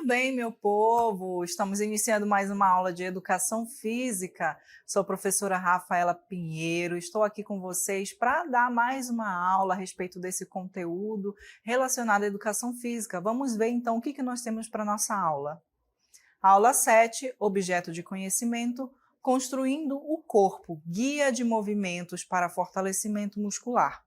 bem, meu povo? Estamos iniciando mais uma aula de Educação Física. Sou a professora Rafaela Pinheiro, estou aqui com vocês para dar mais uma aula a respeito desse conteúdo relacionado à Educação Física. Vamos ver então o que nós temos para a nossa aula. Aula 7, Objeto de Conhecimento, Construindo o Corpo, Guia de Movimentos para Fortalecimento Muscular.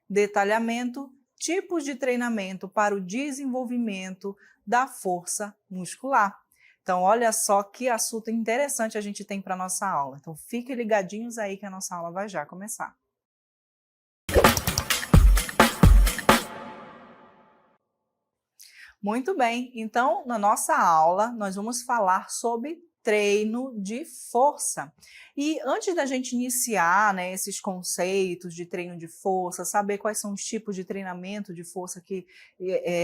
Detalhamento, tipos de treinamento para o desenvolvimento da força muscular. Então, olha só que assunto interessante a gente tem para a nossa aula. Então, fiquem ligadinhos aí que a nossa aula vai já começar. Muito bem, então, na nossa aula, nós vamos falar sobre treino de força. E antes da gente iniciar, esses conceitos de treino de força, saber quais são os tipos de treinamento de força que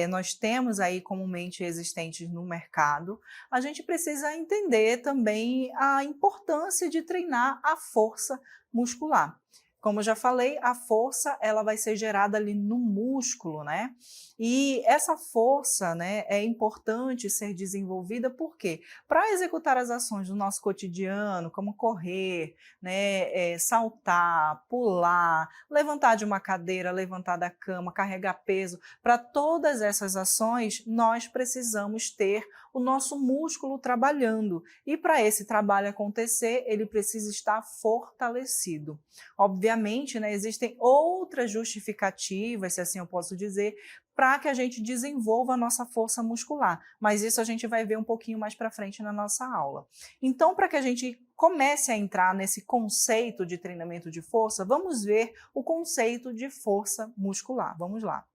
nós temos aí comumente existentes no mercado, a gente precisa entender também a importância de treinar a força muscular. Como eu já falei, a força ela vai ser gerada ali no músculo, né? E essa força, é importante ser desenvolvida por quê? Para executar as ações do nosso cotidiano, como correr, saltar, pular, levantar de uma cadeira, levantar da cama, carregar peso, para todas essas ações nós precisamos ter o nosso músculo trabalhando. E para esse trabalho acontecer, ele precisa estar fortalecido. Obviamente, existem outras justificativas, se assim eu posso dizer, para que a gente desenvolva a nossa força muscular, mas isso a gente vai ver um pouquinho mais para frente na nossa aula. Então, para que a gente comece a entrar nesse conceito de treinamento de força, vamos ver o conceito de força muscular. Vamos lá.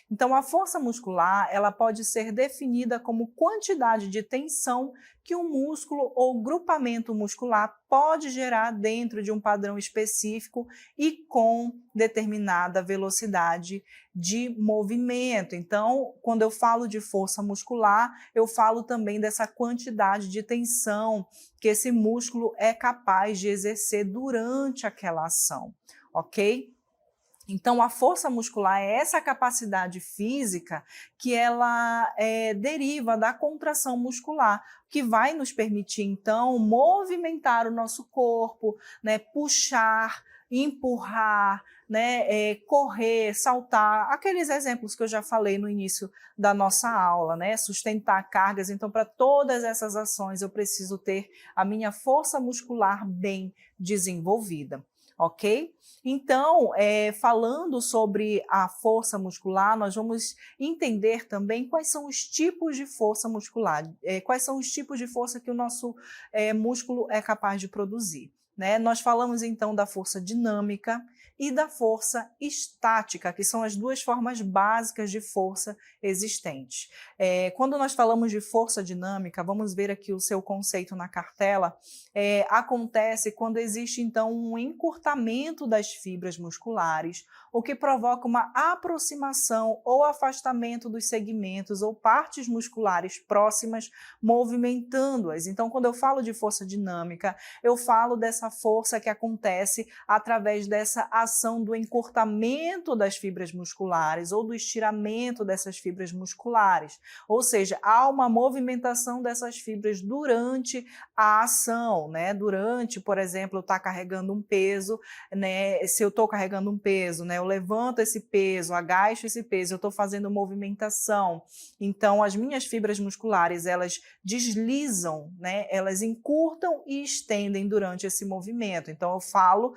Então, a força muscular ela pode ser definida como quantidade de tensão que um músculo ou grupamento muscular pode gerar dentro de um padrão específico e com determinada velocidade de movimento. Então, quando eu falo de força muscular, eu falo também dessa quantidade de tensão que esse músculo é capaz de exercer durante aquela ação, ok? Então, a força muscular é essa capacidade física que ela deriva da contração muscular, que vai nos permitir, então, movimentar o nosso corpo, puxar, empurrar, correr, saltar, aqueles exemplos que eu já falei no início da nossa aula, sustentar cargas. Então, para todas essas ações, eu preciso ter a minha força muscular bem desenvolvida. Ok? Então, falando sobre a força muscular, nós vamos entender também quais são os tipos de força muscular, quais são os tipos de força que o nosso músculo é capaz de produzir. Nós falamos então da força dinâmica e da força estática, que são as duas formas básicas de força existentes. Quando nós falamos de força dinâmica, vamos ver aqui o seu conceito na cartela, acontece quando existe então um encurtamento das fibras musculares, o que provoca uma aproximação ou afastamento dos segmentos ou partes musculares próximas, movimentando-as. Então, quando eu falo de força dinâmica, eu falo dessa força que acontece através dessa ação do encurtamento das fibras musculares ou do estiramento dessas fibras musculares. Ou seja, há uma movimentação dessas fibras durante a ação, Durante, por exemplo, eu estou carregando um peso, Se eu estou carregando um peso, eu levanto esse peso, agacho esse peso, eu estou fazendo movimentação. Então, as minhas fibras musculares, elas deslizam, Elas encurtam e estendem durante esse movimento. Então, eu falo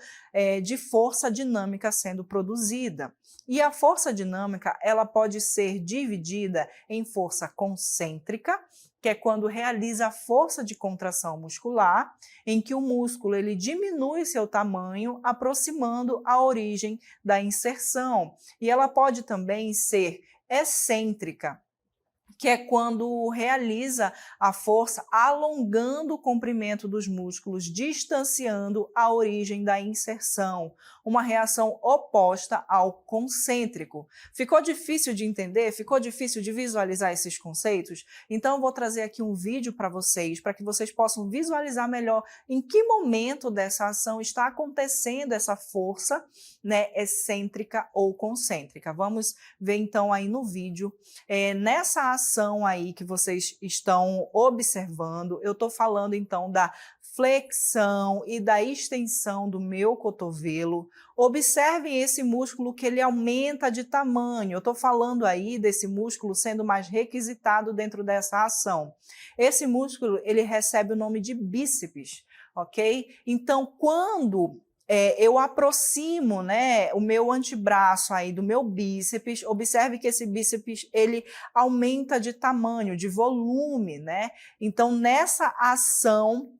de força dinâmica sendo produzida. E a força dinâmica, ela pode ser dividida em força concêntrica, que é quando realiza a força de contração muscular, em que o músculo ele diminui seu tamanho, aproximando a origem da inserção. E ela pode também ser excêntrica, que é quando realiza a força alongando o comprimento dos músculos, distanciando a origem da inserção, uma reação oposta ao concêntrico. Ficou difícil de entender? Ficou difícil de visualizar esses conceitos? Então eu vou trazer aqui um vídeo para que vocês possam visualizar melhor em que momento dessa ação está acontecendo essa força, excêntrica ou concêntrica. Vamos ver então aí no vídeo, nessa ação ação aí que vocês estão observando, eu estou falando então da flexão e da extensão do meu cotovelo. Observem esse músculo que ele aumenta de tamanho. Eu estou falando aí desse músculo sendo mais requisitado dentro dessa ação. Esse músculo, ele recebe o nome de bíceps, ok? Então, quando eu aproximo, né, o meu antebraço aí do meu bíceps, observe que esse bíceps ele aumenta de tamanho, de volume, né? Então, nessa ação,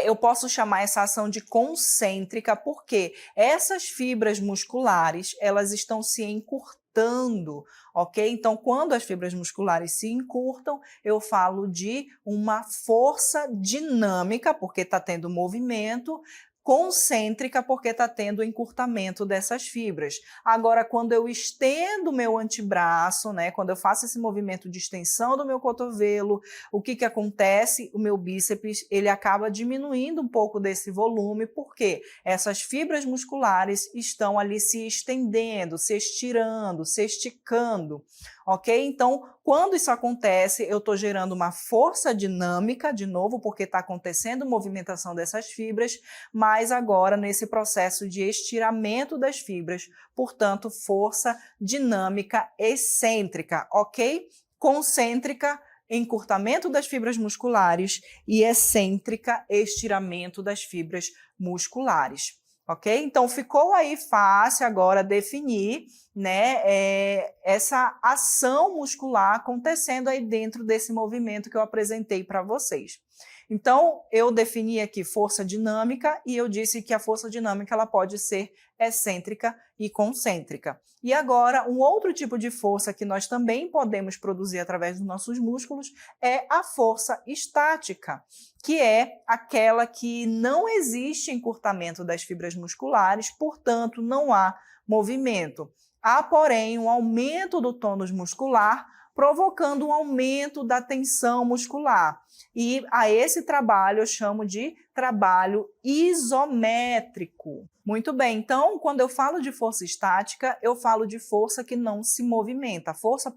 eu posso chamar essa ação de concêntrica, porque essas fibras musculares, elas estão se encurtando, ok? Então, quando as fibras musculares se encurtam, eu falo de uma força dinâmica, porque está tendo movimento, concêntrica, porque está tendo encurtamento dessas fibras. Agora, quando eu estendo o meu antebraço, né, quando eu faço esse movimento de extensão do meu cotovelo, o que acontece? O meu bíceps ele acaba diminuindo um pouco desse volume, porque essas fibras musculares estão ali se estendendo, se estirando, se esticando, ok? Então, quando isso acontece, eu estou gerando uma força dinâmica, de novo, porque está acontecendo movimentação dessas fibras, mas agora nesse processo de estiramento das fibras, portanto, força dinâmica excêntrica, ok? Concêntrica, encurtamento das fibras musculares, e excêntrica, estiramento das fibras musculares. Ok? Então, ficou aí fácil agora definir, né, essa ação muscular acontecendo aí dentro desse movimento que eu apresentei para vocês. Então, eu defini aqui força dinâmica e eu disse que a força dinâmica ela pode ser excêntrica e concêntrica. E agora, um outro tipo de força que nós também podemos produzir através dos nossos músculos é a força estática, que é aquela que não existe encurtamento das fibras musculares, portanto, não há movimento. Há, porém, um aumento do tônus muscular, provocando um aumento da tensão muscular. E a esse trabalho eu chamo de trabalho isométrico. Muito bem, então, quando eu falo de força estática, eu falo de força que não se movimenta, força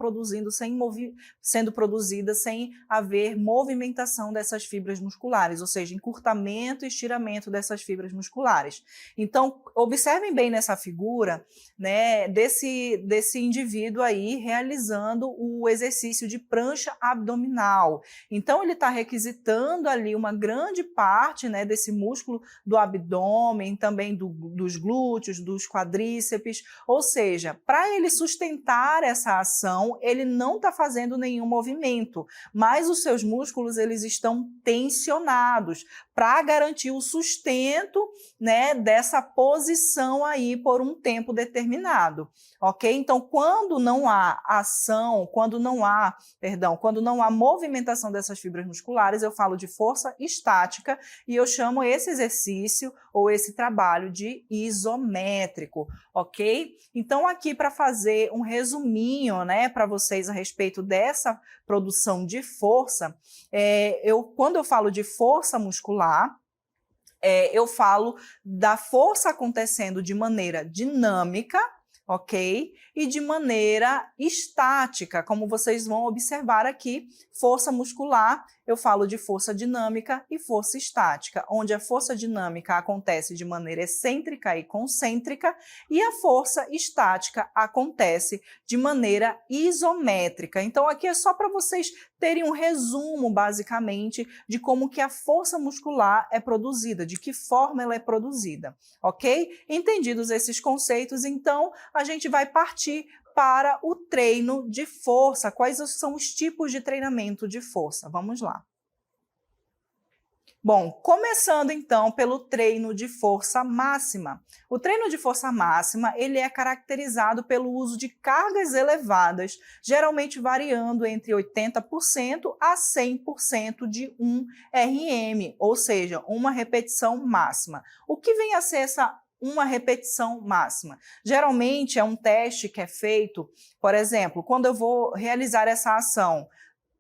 sendo produzida sem haver movimentação dessas fibras musculares, ou seja, encurtamento e estiramento dessas fibras musculares. Então, observem bem nessa figura, né, desse indivíduo aí realizando o exercício de prancha abdominal. Então, ele está requisitando ali uma grande parte, né, desse músculo do abdômen, também dos glúteos, dos quadríceps, ou seja, para ele sustentar essa ação, ele não está fazendo nenhum movimento, mas os seus músculos eles estão tensionados para garantir o sustento, né, dessa posição aí por um tempo determinado, ok? Então, quando não há ação, quando não há movimentação dessas fibras musculares, eu falo de força estática e eu chamo esse exercício ou esse trabalho de isométrico, ok? Então, aqui para fazer um resuminho, né, para vocês a respeito dessa produção de força, quando eu falo de força muscular, eu falo da força acontecendo de maneira dinâmica, ok? E de maneira estática, como vocês vão observar aqui, força muscular, eu falo de força dinâmica e força estática, onde a força dinâmica acontece de maneira excêntrica e concêntrica e a força estática acontece de maneira isométrica. Então, aqui é só para vocês terem um resumo, basicamente, de como que a força muscular é produzida, de que forma ela é produzida, ok? Entendidos esses conceitos, então, a gente vai partir para o treino de força. Quais são os tipos de treinamento de força? Vamos lá. Bom, começando então pelo treino de força máxima. O treino de força máxima, ele é caracterizado pelo uso de cargas elevadas, geralmente variando entre 80% a 100% de 1 RM, ou seja, uma repetição máxima. O que vem a ser essa uma repetição máxima? Geralmente é um teste que é feito, por exemplo, quando eu vou realizar essa ação,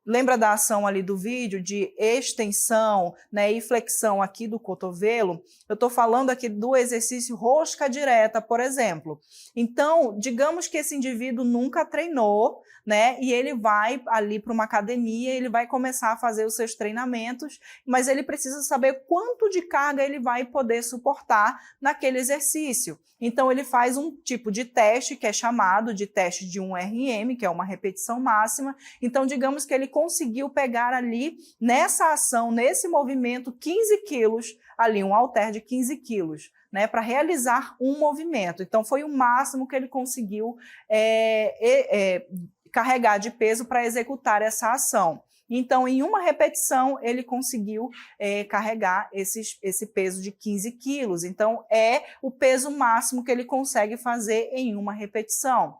Lembra da ação ali do vídeo de extensão, né, e flexão aqui do cotovelo? Eu estou falando aqui do exercício rosca direta, por exemplo. Então, digamos que esse indivíduo nunca treinou, né, e ele vai ali para uma academia, ele vai começar a fazer os seus treinamentos, mas ele precisa saber quanto de carga ele vai poder suportar naquele exercício. Então, ele faz um tipo de teste que é chamado de teste de 1RM, que é uma repetição máxima. Então, digamos que ele conseguiu pegar ali, nessa ação, nesse movimento, 15 quilos, ali um halter de 15 quilos, né, para realizar um movimento. Então, foi o máximo que ele conseguiu carregar de peso para executar essa ação. Então, em uma repetição, ele conseguiu carregar esse peso de 15 quilos. Então, é o peso máximo que ele consegue fazer em uma repetição.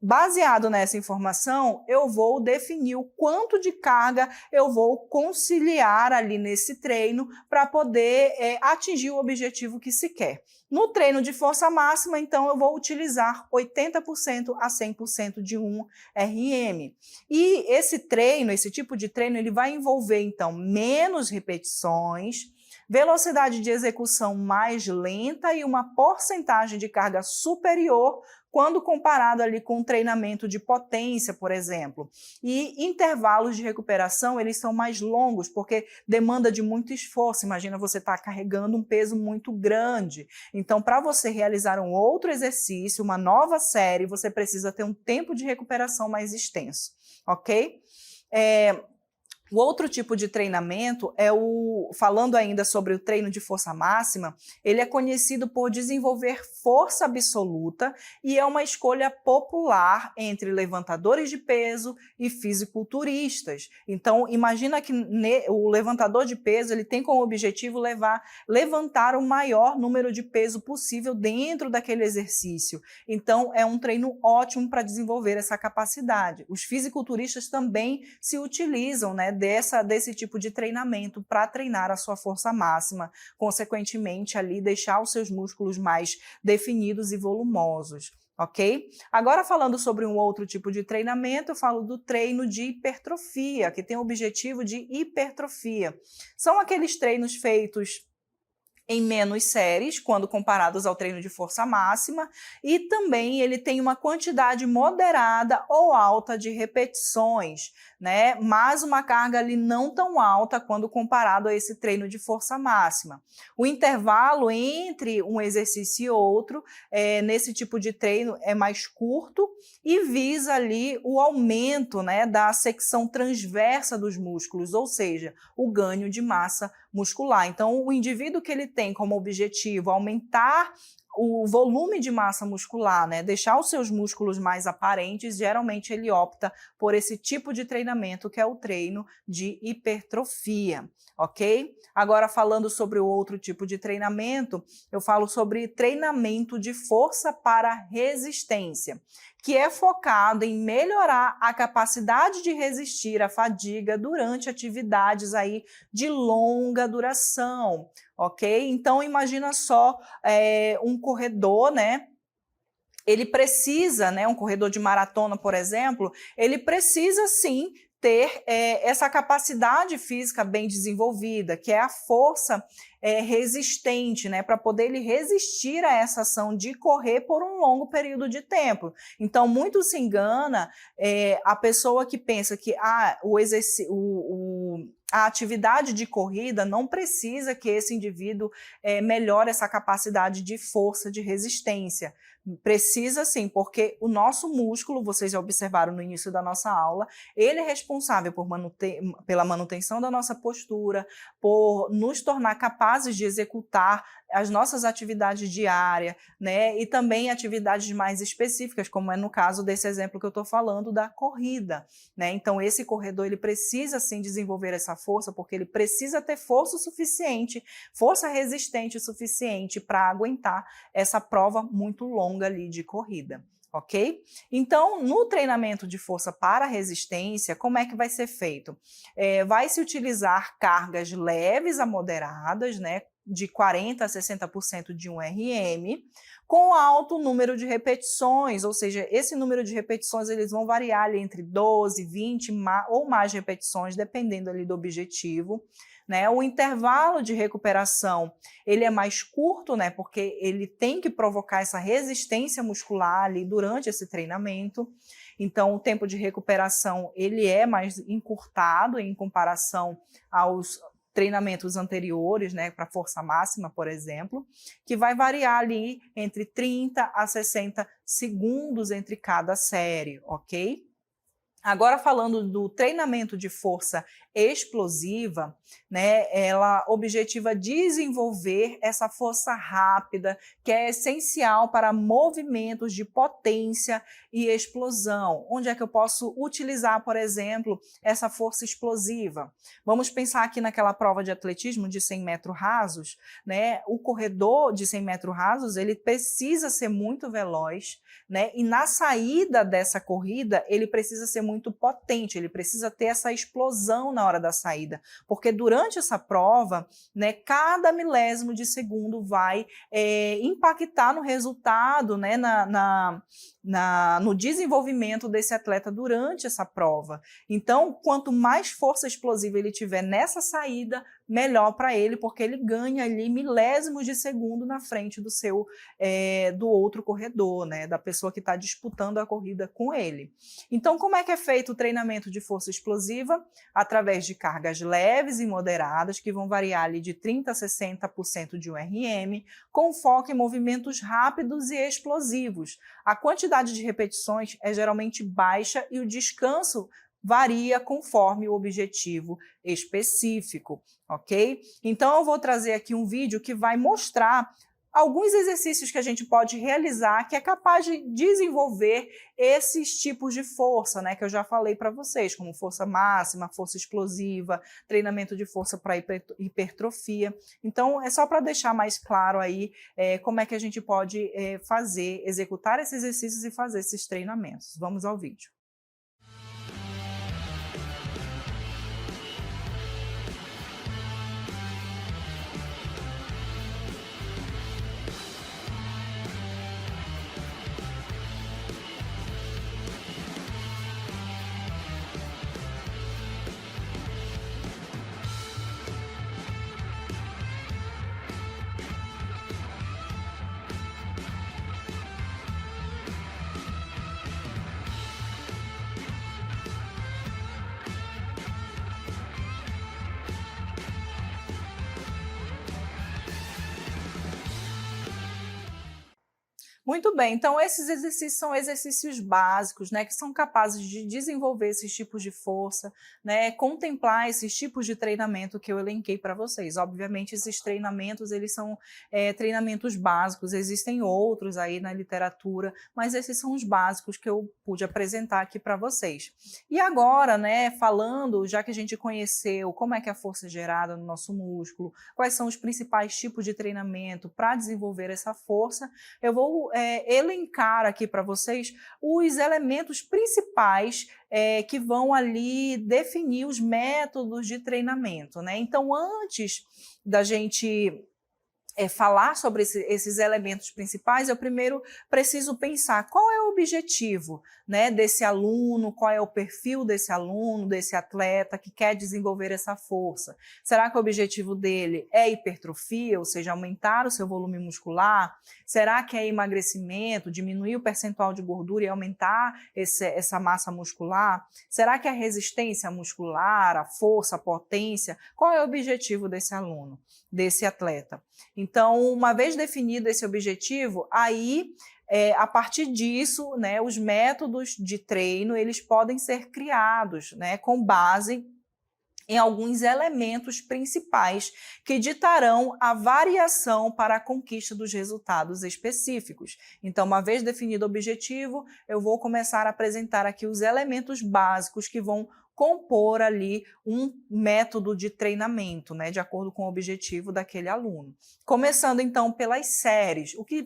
Baseado nessa informação, eu vou definir o quanto de carga eu vou conciliar ali nesse treino para poder atingir o objetivo que se quer. No treino de força máxima, então, eu vou utilizar 80% a 100% de 1RM. E esse treino, esse tipo de treino, ele vai envolver, então, menos repetições, velocidade de execução mais lenta e uma porcentagem de carga superior quando comparado ali com um treinamento de potência, por exemplo. E intervalos de recuperação, eles são mais longos, porque demanda de muito esforço. Imagina você estar carregando um peso muito grande. Então, para você realizar um outro exercício, uma nova série, você precisa ter um tempo de recuperação mais extenso, ok? O outro tipo de treinamento falando ainda sobre o treino de força máxima, ele é conhecido por desenvolver força absoluta e é uma escolha popular entre levantadores de peso e fisiculturistas. Então, imagina que o levantador de peso ele tem como objetivo levantar o maior número de peso possível dentro daquele exercício. Então, é um treino ótimo para desenvolver essa capacidade. Os fisiculturistas também se utilizam, né, desse tipo de treinamento para treinar a sua força máxima, consequentemente ali deixar os seus músculos mais definidos e volumosos, ok? Agora falando sobre um outro tipo de treinamento, eu falo do treino de hipertrofia, que tem o objetivo de hipertrofia. São aqueles treinos feitos em menos séries, quando comparados ao treino de força máxima, e também ele tem uma quantidade moderada ou alta de repetições, né? Mas uma carga ali não tão alta quando comparado a esse treino de força máxima. O intervalo entre um exercício e outro, nesse tipo de treino, é mais curto e visa ali o aumento, né, da secção transversa dos músculos, ou seja, o ganho de massa muscular. Então, o indivíduo que ele tem como objetivo aumentar o volume de massa muscular, né, deixar os seus músculos mais aparentes, geralmente ele opta por esse tipo de treinamento, que é o treino de hipertrofia, ok? Agora, falando sobre o outro tipo de treinamento, eu falo sobre treinamento de força para resistência, que é focado em melhorar a capacidade de resistir à fadiga durante atividades aí de longa duração, ok? Então, imagina só um corredor, né? Ele precisa, né, um corredor de maratona, por exemplo, ele precisa sim ter essa capacidade física bem desenvolvida, que é a força resistente, né, para poder ele resistir a essa ação de correr por um longo período de tempo. Então, muito se engana a pessoa que pensa que a atividade de corrida não precisa que esse indivíduo melhore essa capacidade de força, de resistência. Precisa sim, porque o nosso músculo, vocês já observaram no início da nossa aula, ele é responsável pela manutenção da nossa postura, por nos tornar capazes de executar as nossas atividades diárias, né? E também atividades mais específicas, como é no caso desse exemplo que eu estou falando da corrida, né? Então, esse corredor ele precisa sim desenvolver essa força, porque ele precisa ter força suficiente, força resistente o suficiente para aguentar essa prova muito longa ali de corrida, ok? Então, no treinamento de força para resistência, como é que vai ser feito? Vai se utilizar cargas leves a moderadas, né? de 40% a 60% de um RM, com alto número de repetições, ou seja, esse número de repetições eles vão variar ali entre 12, 20 ou mais repetições, dependendo ali do objetivo. Né? O intervalo de recuperação ele é mais curto, né? Porque ele tem que provocar essa resistência muscular ali durante esse treinamento. Então, o tempo de recuperação ele é mais encurtado em comparação aos treinamentos anteriores, né, para força máxima, por exemplo, que vai variar ali entre 30 a 60 segundos entre cada série, ok? Agora falando do treinamento de força explosiva, né, ela objetiva desenvolver essa força rápida, que é essencial para movimentos de potência e explosão. Onde é que eu posso utilizar, por exemplo, essa força explosiva? Vamos pensar aqui naquela prova de atletismo de 100 metros rasos, né? O corredor de 100 metros rasos, ele precisa ser muito veloz, né? E na saída dessa corrida, ele precisa ser muito potente, ele precisa ter essa explosão na hora da saída, porque durante essa prova, né, cada milésimo de segundo vai impactar no resultado, né, no desenvolvimento desse atleta durante essa prova. Então, quanto mais força explosiva ele tiver nessa saída, melhor para ele, porque ele ganha ali milésimos de segundo na frente do outro corredor, né, da pessoa que está disputando a corrida com ele. Então, como é que é feito o treinamento de força explosiva? Através de cargas leves e moderadas, que vão variar ali de 30% a 60% de um RM, com foco em movimentos rápidos e explosivos. A quantidade de repetições é geralmente baixa e o descanso varia conforme o objetivo específico, ok? Então, eu vou trazer aqui um vídeo que vai mostrar alguns exercícios que a gente pode realizar que é capaz de desenvolver esses tipos de força, né, que eu já falei para vocês, como força máxima, força explosiva, treinamento de força para hipertrofia. Então, é só para deixar mais claro aí como é que a gente pode executar esses exercícios e fazer esses treinamentos. Vamos ao vídeo. Muito bem, então esses exercícios são exercícios básicos, né, que são capazes de desenvolver esses tipos de força, né, contemplar esses tipos de treinamento que eu elenquei para vocês. Obviamente, esses treinamentos, eles são treinamentos básicos, existem outros aí na literatura, mas esses são os básicos que eu pude apresentar aqui para vocês. E agora, né, falando, já que a gente conheceu como é que a força é gerada no nosso músculo, quais são os principais tipos de treinamento para desenvolver essa força, eu vou elencar aqui para vocês os elementos principais que vão ali definir os métodos de treinamento, né? Então, antes da gente falar sobre esses elementos principais, eu primeiro preciso pensar qual é o objetivo, né, desse aluno, qual é o perfil desse aluno, desse atleta que quer desenvolver essa força. Será que o objetivo dele é hipertrofia, ou seja, aumentar o seu volume muscular? Será que é emagrecimento, diminuir o percentual de gordura e aumentar essa massa muscular? Será que é resistência muscular, a força, a potência? Qual é o objetivo desse aluno, desse atleta? Então, uma vez definido esse objetivo, aí, a partir disso, né, os métodos de treino, eles podem ser criados, né, com base em alguns elementos principais que ditarão a variação para a conquista dos resultados específicos. Então, uma vez definido o objetivo, eu vou começar a apresentar aqui os elementos básicos que vão compor ali um método de treinamento, né, de acordo com o objetivo daquele aluno. Começando, então, pelas séries. O que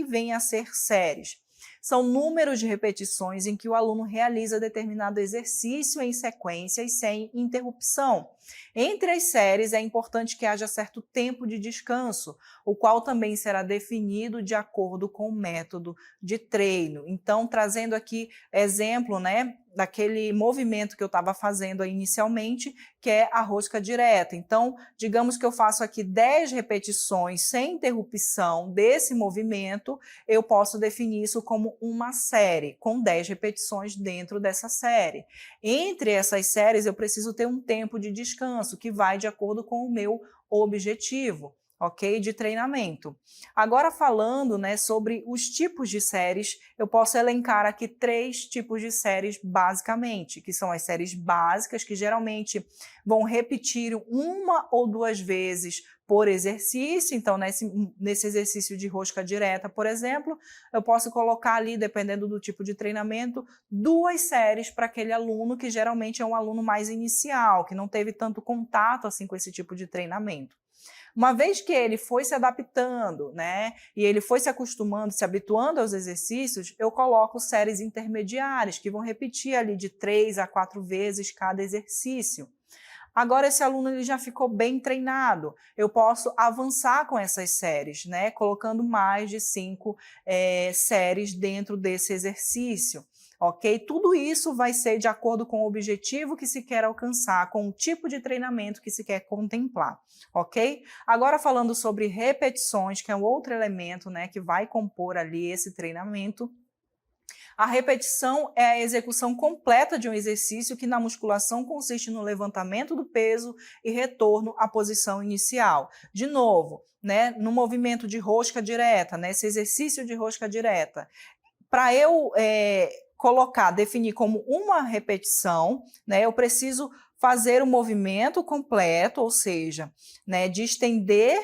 vem a ser séries? são números de repetições em que o aluno realiza determinado exercício em sequência e sem interrupção. Entre as séries, é importante que haja certo tempo de descanso, o qual também será definido de acordo com o método de treino. Então, trazendo aqui exemplo, né, daquele movimento que eu estava fazendo inicialmente, que é a rosca direta. Então, digamos que eu faço aqui 10 repetições sem interrupção desse movimento, eu posso definir isso como uma série, com 10 repetições dentro dessa série. Entre essas séries, eu preciso ter um tempo de descanso, que vai de acordo com o meu objetivo, ok? De treinamento. Agora falando, né, sobre os tipos de séries, eu posso elencar aqui 3 tipos de séries basicamente, que são as séries básicas, que geralmente vão repetir uma ou 2 vezes por exercício. Então, nesse exercício de rosca direta, por exemplo, eu posso colocar ali, dependendo do tipo de treinamento, 2 séries para aquele aluno que geralmente é um aluno mais inicial, que não teve tanto contato assim com esse tipo de treinamento. Uma vez que ele foi se adaptando, né, e ele foi se acostumando, se habituando aos exercícios, eu coloco séries intermediárias, que vão repetir ali de 3 a 4 vezes cada exercício. Agora esse aluno ele já ficou bem treinado, eu posso avançar com essas séries, né, colocando mais de 5 séries dentro desse exercício. Ok? Tudo isso vai ser de acordo com o objetivo que se quer alcançar, com o tipo de treinamento que se quer contemplar, ok? Agora falando sobre repetições, que é um outro elemento, né, que vai compor ali esse treinamento. A repetição é a execução completa de um exercício que na musculação consiste no levantamento do peso e retorno à posição inicial. De novo, né, no movimento de rosca direta, nesse exercício de rosca direta, para eu definir como uma repetição, né, eu preciso fazer o movimento completo, ou seja, né, de estender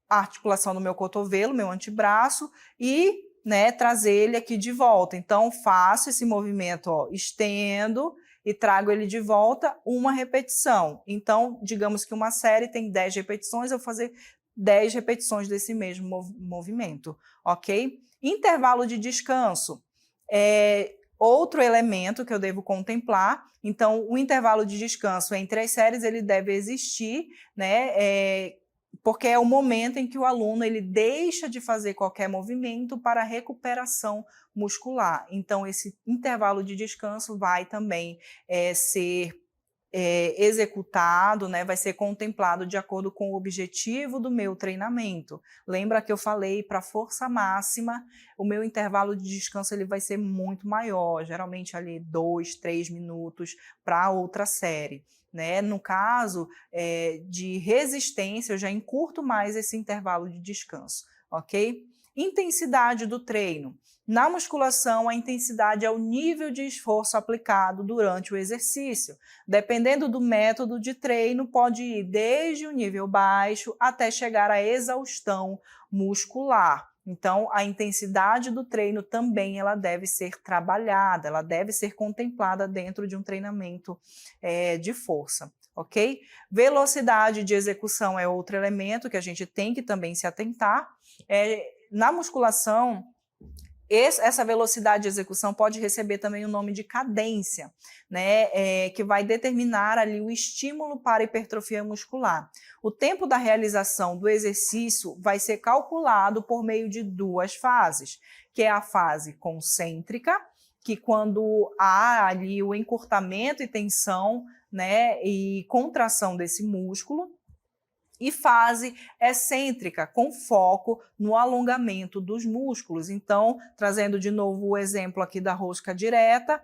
a articulação do meu cotovelo, meu antebraço, e, né, trazer ele aqui de volta. Então, faço esse movimento, ó, estendo e trago ele de volta, uma repetição. Então, digamos que uma série tem 10 repetições, eu vou fazer 10 repetições desse mesmo movimento, ok? Intervalo de descanso é outro elemento que eu devo contemplar. Então, o intervalo de descanso entre as séries ele deve existir, né? Porque é o momento em que o aluno ele deixa de fazer qualquer movimento para recuperação muscular. Então, esse intervalo de descanso vai também ser executado, né, vai ser contemplado de acordo com o objetivo do meu treinamento. Lembra que eu falei para força máxima, o meu intervalo de descanso ele vai ser muito maior, geralmente ali 2, 3 minutos para outra série. Né? No caso de resistência, eu já encurto mais esse intervalo de descanso, ok? Intensidade do treino. Na musculação, a intensidade é o nível de esforço aplicado durante o exercício. Dependendo do método de treino, pode ir desde o nível baixo até chegar à exaustão muscular. Então, a intensidade do treino também ela deve ser trabalhada, ela deve ser contemplada dentro de um treinamento de força. Ok? Velocidade de execução é outro elemento que a gente tem que também se atentar. Na musculação, essa velocidade de execução pode receber também o nome de cadência, né, que vai determinar ali o estímulo para a hipertrofia muscular. O tempo da realização do exercício vai ser calculado por meio de 2 fases, que é a fase concêntrica, que quando há ali o encurtamento e tensão, né, e contração desse músculo, e fase excêntrica, com foco no alongamento dos músculos. Então, trazendo de novo o exemplo aqui da rosca direta,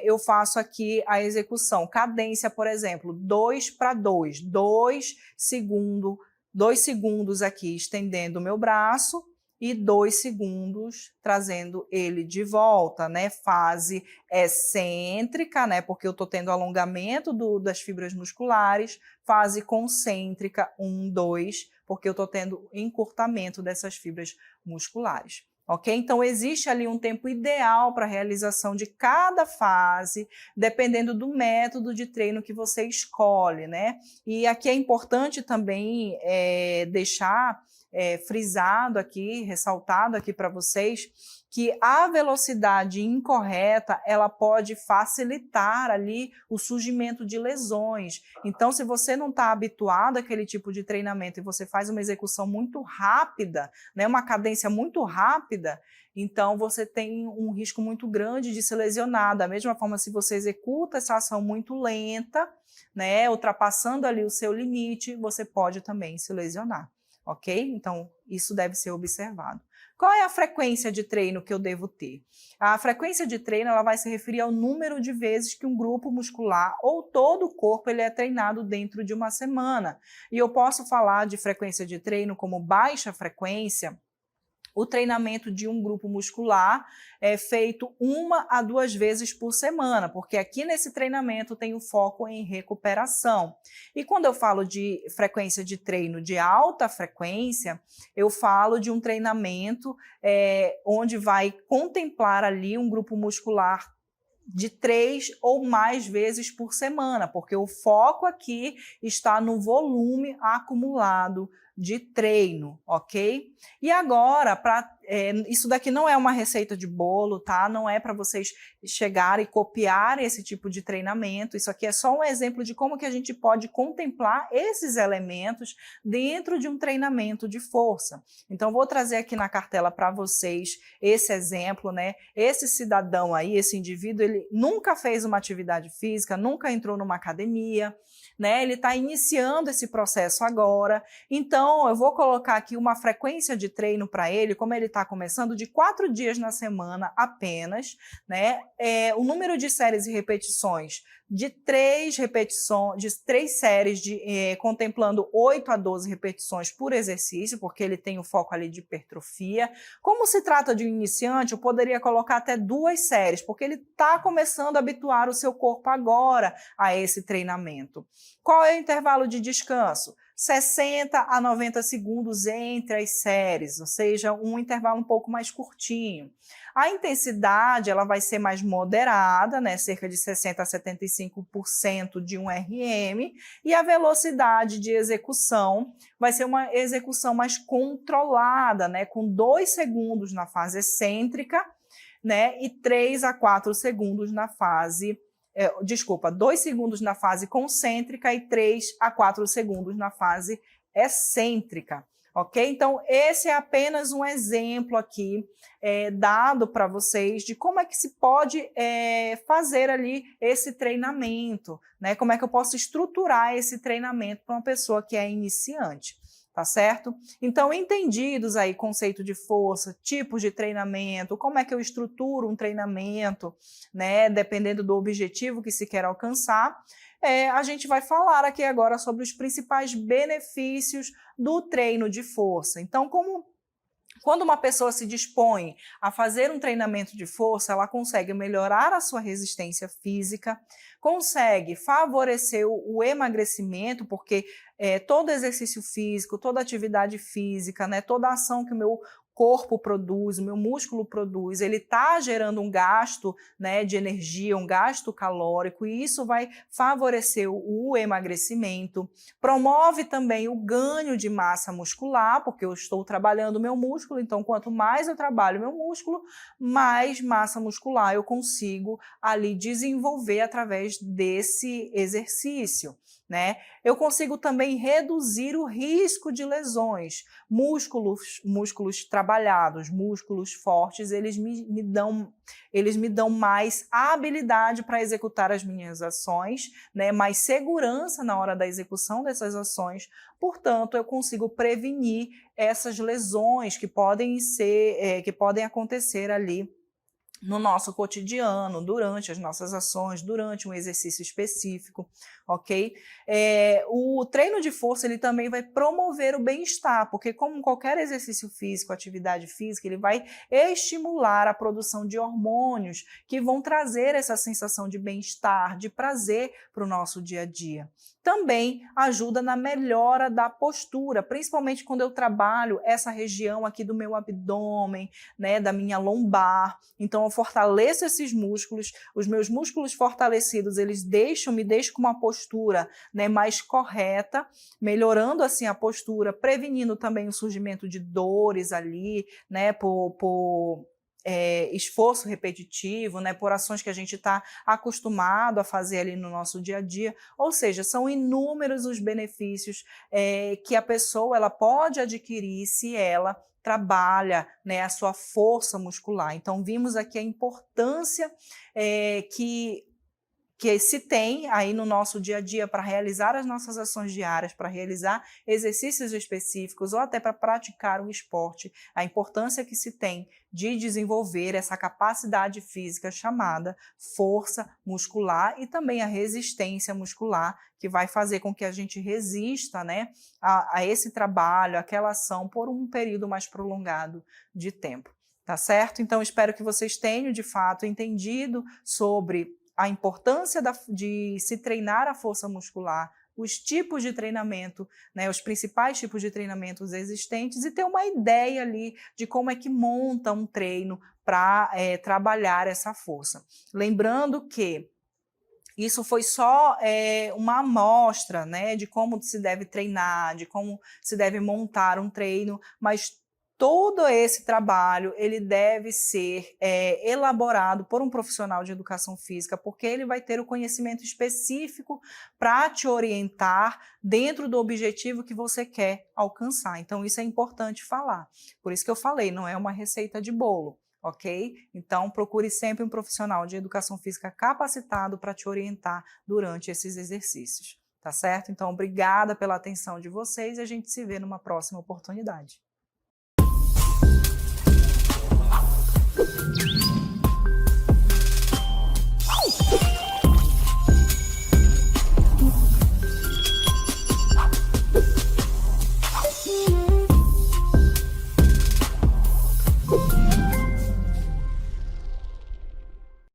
eu faço aqui a execução, cadência, por exemplo, 2 para 2, 2 segundos aqui estendendo o meu braço, e 2 segundos trazendo ele de volta, né? Fase excêntrica, né? Porque eu estou tendo alongamento das fibras musculares, fase concêntrica, 1, 2, porque eu estou tendo encurtamento dessas fibras musculares. Ok? Então, existe ali um tempo ideal para a realização de cada fase, dependendo do método de treino que você escolhe, né? E aqui é importante também deixar frisado aqui, ressaltado aqui para vocês, que a velocidade incorreta, ela pode facilitar ali o surgimento de lesões. Então, se você não está habituado àquele tipo de treinamento e você faz uma execução muito rápida, né, uma cadência muito rápida, então você tem um risco muito grande de se lesionar. Da mesma forma, se você executa essa ação muito lenta, né, ultrapassando ali o seu limite, você pode também se lesionar, ok? Então, isso deve ser observado. Qual é a frequência de treino que eu devo ter? A frequência de treino ela vai se referir ao número de vezes que um grupo muscular ou todo o corpo ele é treinado dentro de uma semana. E eu posso falar de frequência de treino como baixa frequência. O treinamento de um grupo muscular é feito 1 a 2 vezes por semana, porque aqui nesse treinamento tem o foco em recuperação. E quando eu falo de frequência de treino de alta frequência, eu falo de um treinamento onde vai contemplar ali um grupo muscular de 3 ou mais vezes por semana, porque o foco aqui está no volume acumulado de treino, ok? E agora, isso daqui não é uma receita de bolo, tá? Não é para vocês chegarem e copiarem esse tipo de treinamento, isso aqui é só um exemplo de como que a gente pode contemplar esses elementos dentro de um treinamento de força. Então, vou trazer aqui na cartela para vocês esse exemplo, né? Esse cidadão aí, esse indivíduo, ele nunca fez uma atividade física, nunca entrou numa academia, né? Ele está iniciando esse processo agora, então eu vou colocar aqui uma frequência de treino para ele, como ele está começando, de 4 dias na semana apenas, né? O número de séries e repetições de 3 repetições, de 3 séries, contemplando 8 a 12 repetições por exercício, porque ele tem o foco ali de hipertrofia. Como se trata de um iniciante, eu poderia colocar até 2 séries, porque ele está começando a habituar o seu corpo agora a esse treinamento. Qual é o intervalo de descanso? 60 a 90 segundos entre as séries, ou seja, um intervalo um pouco mais curtinho. A intensidade ela vai ser mais moderada, né, cerca de 60 a 75% de um RM, e a velocidade de execução vai ser uma execução mais controlada, né, com 2 segundos na fase excêntrica, né, e 3 a 4 segundos na fase 2 segundos na fase concêntrica e 3 a 4 segundos na fase excêntrica, ok? Então, esse é apenas um exemplo aqui dado para vocês de como é que se pode fazer ali esse treinamento, né? Como é que eu posso estruturar esse treinamento para uma pessoa que é iniciante. Tá certo? Então, entendidos aí conceito de força, tipos de treinamento, como é que eu estruturo um treinamento, né, dependendo do objetivo que se quer alcançar, a gente vai falar aqui agora sobre os principais benefícios do treino de força. Então, quando uma pessoa se dispõe a fazer um treinamento de força, ela consegue melhorar a sua resistência física, consegue favorecer o emagrecimento, porque todo exercício físico, toda atividade física, né, toda ação que o meu corpo produz, o meu músculo produz, ele está gerando um gasto, né, de energia, um gasto calórico, e isso vai favorecer o emagrecimento. Promove também o ganho de massa muscular, porque eu estou trabalhando o meu músculo, então quanto mais eu trabalho o meu músculo, mais massa muscular eu consigo ali desenvolver através desse exercício, né? Eu consigo também reduzir o risco de lesões. Músculos trabalhados, músculos fortes, eles me dão mais habilidade para executar as minhas ações, né? Mais segurança na hora da execução dessas ações. Portanto, eu consigo prevenir essas lesões que podem acontecer ali no nosso cotidiano, durante as nossas ações, durante um exercício específico, ok? O treino de força ele também vai promover o bem-estar, porque como qualquer exercício físico, atividade física, ele vai estimular a produção de hormônios que vão trazer essa sensação de bem-estar, de prazer para o nosso dia a dia. Também ajuda na melhora da postura, principalmente quando eu trabalho essa região aqui do meu abdômen, né, da minha lombar. Então, eu fortaleço esses músculos, os meus músculos fortalecidos, eles me deixam com uma postura, né, mais correta, melhorando assim a postura, prevenindo também o surgimento de dores ali, né, por esforço repetitivo, né, por ações que a gente está acostumado a fazer ali no nosso dia a dia. Ou seja, são inúmeros os benefícios que a pessoa ela pode adquirir se ela trabalha, né, a sua força muscular. Então, vimos aqui a importância que se tem aí no nosso dia a dia para realizar as nossas ações diárias, para realizar exercícios específicos ou até para praticar um esporte, a importância que se tem de desenvolver essa capacidade física chamada força muscular e também a resistência muscular, que vai fazer com que a gente resista, né, a esse trabalho, aquela ação por um período mais prolongado de tempo. Tá certo? Então, espero que vocês tenham, de fato, entendido sobre a importância de se treinar a força muscular, os tipos de treinamento, né, os principais tipos de treinamentos existentes e ter uma ideia ali de como é que monta um treino para trabalhar essa força. Lembrando que isso foi só uma amostra, né, de como se deve treinar, de como se deve montar um treino, mas todo esse trabalho ele deve ser elaborado por um profissional de educação física, porque ele vai ter o conhecimento específico para te orientar dentro do objetivo que você quer alcançar. Então, isso é importante falar. Por isso que eu falei, não é uma receita de bolo, ok? Então, procure sempre um profissional de educação física capacitado para te orientar durante esses exercícios, tá certo? Então, obrigada pela atenção de vocês e a gente se vê numa próxima oportunidade.